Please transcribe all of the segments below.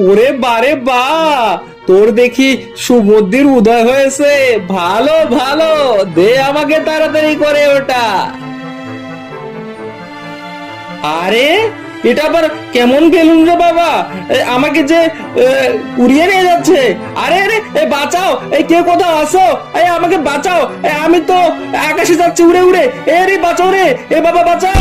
ওরে বারে বা, তোর দেখি সুবুদ্ধির উদয় হয়েছে। ভালো ভালো, দে আমাকে তাড়াতাড়ি করে ওটা। আরে এটা আবার কেমন বেলুন রে বাবা, আমাকে যে উড়িয়ে নিয়ে যাচ্ছে। আরে আরে বাঁচাও, কে কোথাও আসো, আমাকে বাঁচাও, আমি তো আকাশে যাচ্ছি উড়ে উড়ে। রে বাঁচাও রে, বাবা বাঁচাও।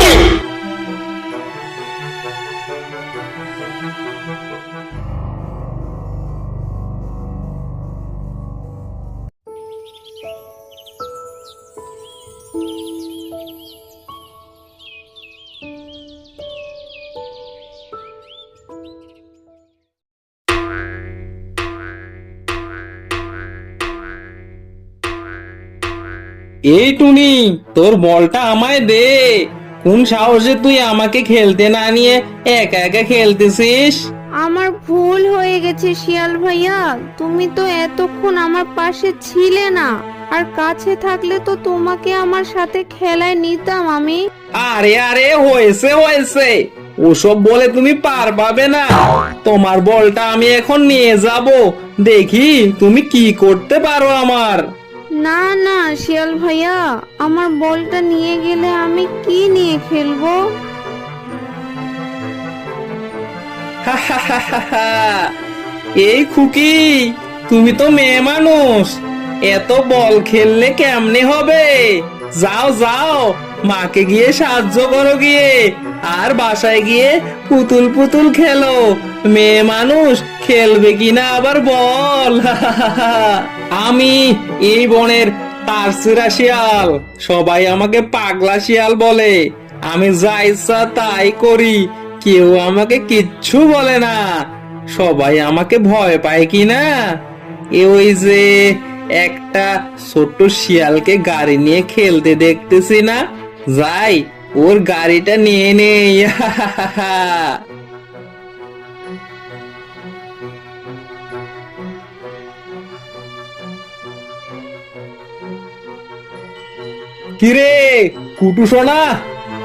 এই টুনি, তোর বলটা আমায় দে। কোন সাহসে তুই আমাকে খেলতে না নিয়ে একা একা খেলতেছিস? আমার ভুল হয়ে গেছে শিয়াল ভাইয়া, তুমি তো এতক্ষণ আমার পাশে ছিলে না। আর কাছে থাকলে তো তোমাকে আমার সাথে খেলায় নিতাম আমি। আরে আরে হয়েছে হয়েছে, ওসব বলে তুমি পার পাবে না। তোমার বলটা আমি এখন নিয়ে যাব, দেখি তুমি কি করতে পারো আমার। না না শিয়াল ভাইয়া, আমার বলটা নিয়ে গেলে আমি কি নিয়ে খেলবো? এই খুকি, তুমি তো মেয়ে মানুষ, এত বল খেললে কেমনে হবে? যাও যাও, মাকে গিয়ে সাহায্য করো গিয়ে, আর বাসায় গিয়ে পুতুল পুতুল খেলো। মেয়ে মানুষ খেলবে কিনা আবার বল। আমি এই বনের তারসিরা শিয়াল, সবাই আমাকে পাগলা শিয়াল বলে। আমি যা ইচ্ছা তাই করি, কেউ আমাকে কিচ্ছু বলে না। সবাই আমাকে ভয় পায় কিনা, ওই যে একটা ছোট্ট শিয়ালকে গাড়ি নিয়ে খেলতে দেখতেছি না, যাই ওর গাড়িটা নিয়ে নেই। কিরে কুটু সোনা,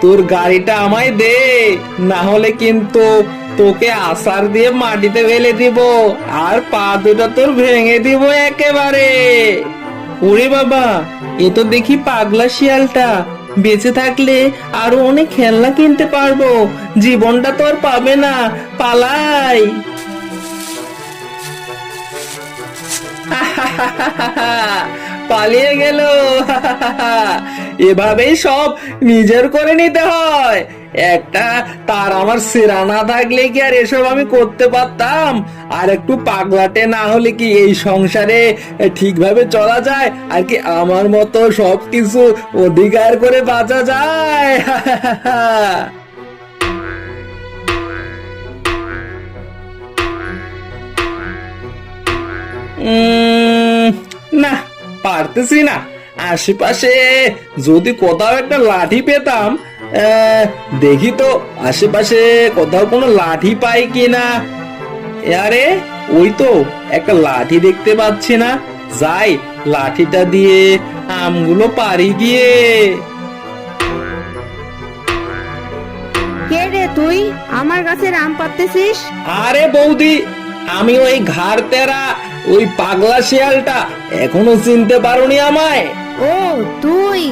তোর গাড়িটা আমায় দে, না হলে কিন্তু তোকে আসার দিয়ে মাটিতে ফেলে দিব, আর পা দুটা তোর ভেঙে দিব একেবারে। ওরে বাবা, এ তো দেখি পাগলা শিয়ালটা। বেঁচে থাকলে আরো অনেক খেলনা কিনতে পারবো, জীবনটা তোর পাবে না। পালাই। পালিয়ে গেল। এভাবেই সব নিজের করে নিতে হয়। একটা তার আমার সেরা না থাকলে কি আর এসব আমি করতে পারতাম? আর একটু পাগলাটে না হলে কি এই সংসারে ঠিকভাবে চলা যায়? আর কি আমার মতো সবকিছু অধিকার করে বাঁচা যায়? না, পারতেছি না। আশেপাশে যদি কোথাও একটা লাঠি পেতাম, দেখি তো আশেপাশে কোথাও কোনো লাঠি পাই কিনা। আরে ওই তো একটা লাঠি দেখতে পাচ্ছি না, যাই লাঠিটা দিয়ে আমগুলো পারি গিয়ে। কে রে তুই, আমার গাছের আম পাড়তেছিস? আরে বৌদি, আমি ওই ঘাড় তেরা ওই পাগলা শিয়ালটা, এখনো চিনতে পারোনি আমায়? ও তুই,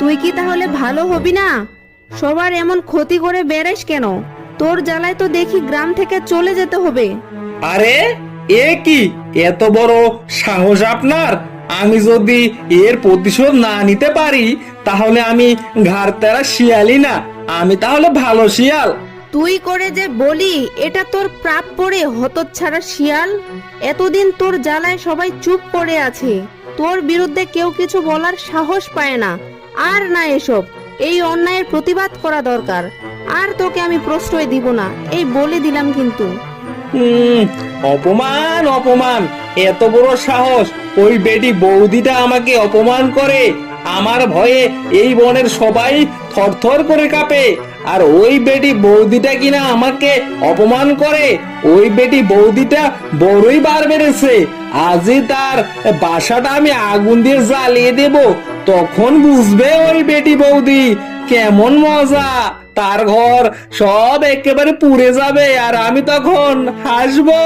তুই কি তাহলে ভালো হবি না? সবার এমন ক্ষতি করে বেড়াস কেন? তোর জ্বালায় তো দেখি গ্রাম থেকে চলে যেতে হবে। আরে এ কি, এত বড় সাহস আপনার? আমি যদি এর প্রতিশোধ না নিতে পারি, তাহলে আমি ঘাড় তেরা শিয়ালই না, আমি তাহলে ভালো শিয়াল। তুই করে যে বলি, এটা তোর প্রাপ্য রে হতচ্ছাড়া শিয়াল। এতদিন তোর জ্বালায় সবাই চুপ করে আছে, তোর বিরুদ্ধে কেউ কিছু বলার সাহস পায় না। আর না এসব, এই অন্যায়ের প্রতিবাদ করা দরকার। আর তোকে আমি প্রশ্রয় দিব না, এই বলে দিলাম কিন্তু। অপমান অপমান, এত বড় সাহস! ওই বেটি বৌদিটা আমাকে অপমান করে, আমার ভয়ে এই বনের সবাই থরথর করে কাঁপে। আর ওই বেটি বৌদিটা কিনা আমাকে অপমান করে। ওই বেটি বৌদিটা বড়ই বার বেড়েছে। আজই তার বাসাটা আমি আগুন দিয়ে জ্বালিয়ে দেব, তখন বুঝবে ওই বেটি বৌদি কেমন মজা। তার ঘর সব একেবারে পুড়ে যাবে আর আমি তখন হাসবো।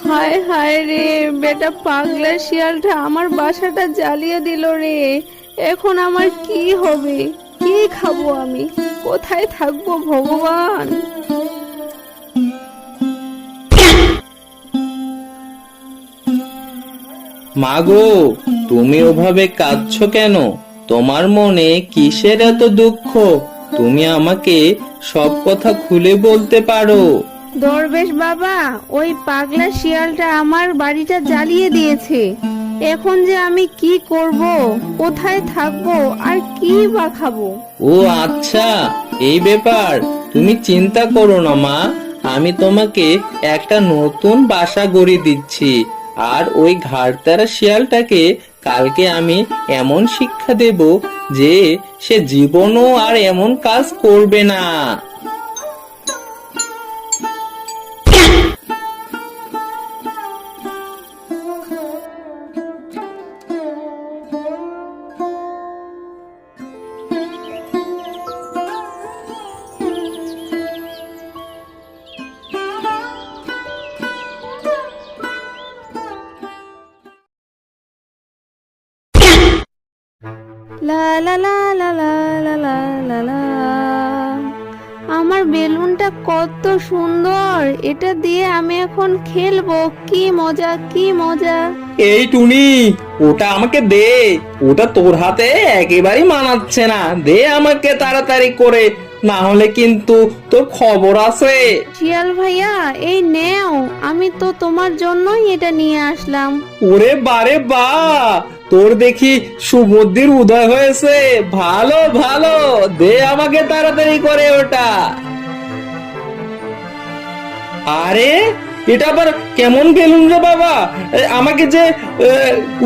হায় হায় রে, বেটা পাগলা শিয়ালটা আমার বাসাটা জ্বালিয়ে দিল রে। এখন আমার কি হবে? কি খাবো আমি? কোথায় থাকবো ভগবান? মাগো, তুমি ওভাবে কাঁদছো কেন? তোমার মনে কিসের এত দুঃখ? তুমি আমাকে সব কথা খুলে বলতে পারো। দরবেশ বাবা, ওই পাগলা শিয়ালটা আমার বাড়িটা জ্বালিয়ে দিয়েছে। এখন যে আমি কি করব, কোথায় থাকবো, আর কি বা খাবো? ও আচ্ছা, এই ব্যাপার। তুমি চিন্তা করো না মা, আমি তোমাকে একটা নতুন বাসা গড়ে দিচ্ছি। আর ওই ঘাড়তারা শিয়ালটাকে কালকে আমি এমন শিক্ষা দেব যে সে জীবনও আর এমন কাজ করবে না। লা লা লা লা লা লা লা লা লা। আমার বেলুনটা কত সুন্দর, এটা দিয়ে আমি এখন খেলবো। কি মজা, কি মজা! এই টুনি, ওটা আমাকে দে। ওটা তোর হাতে একেবারেই মানাচ্ছে না। দে আমাকে তাড়াতাড়ি করে, না হলে কিন্তু তোর খবর আছে। শিয়াল ভাইয়া, এই নেও, আমি তো তোমার জন্যই এটা নিয়ে আসলাম। ওরে বারে বা, তোর দেখি সুবুদ্ধির উদয় হয়েছে। ভালো ভালো, দে আমাকে তাড়াতাড়ি করে ওটা। আরে, এটা আবার কেমন বেলুন রে বাবা? আমাকে যে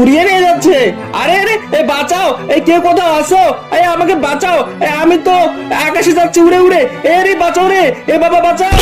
উড়িয়ে নিয়ে যাচ্ছে। আরে আরে, বাঁচাও! কে কোথাও আসো? আমাকে বাঁচাও! আমি তো আকাশে যাচ্ছি উড়ে উড়ে। রে বাঁচাও রে, বাবা বাঁচাও!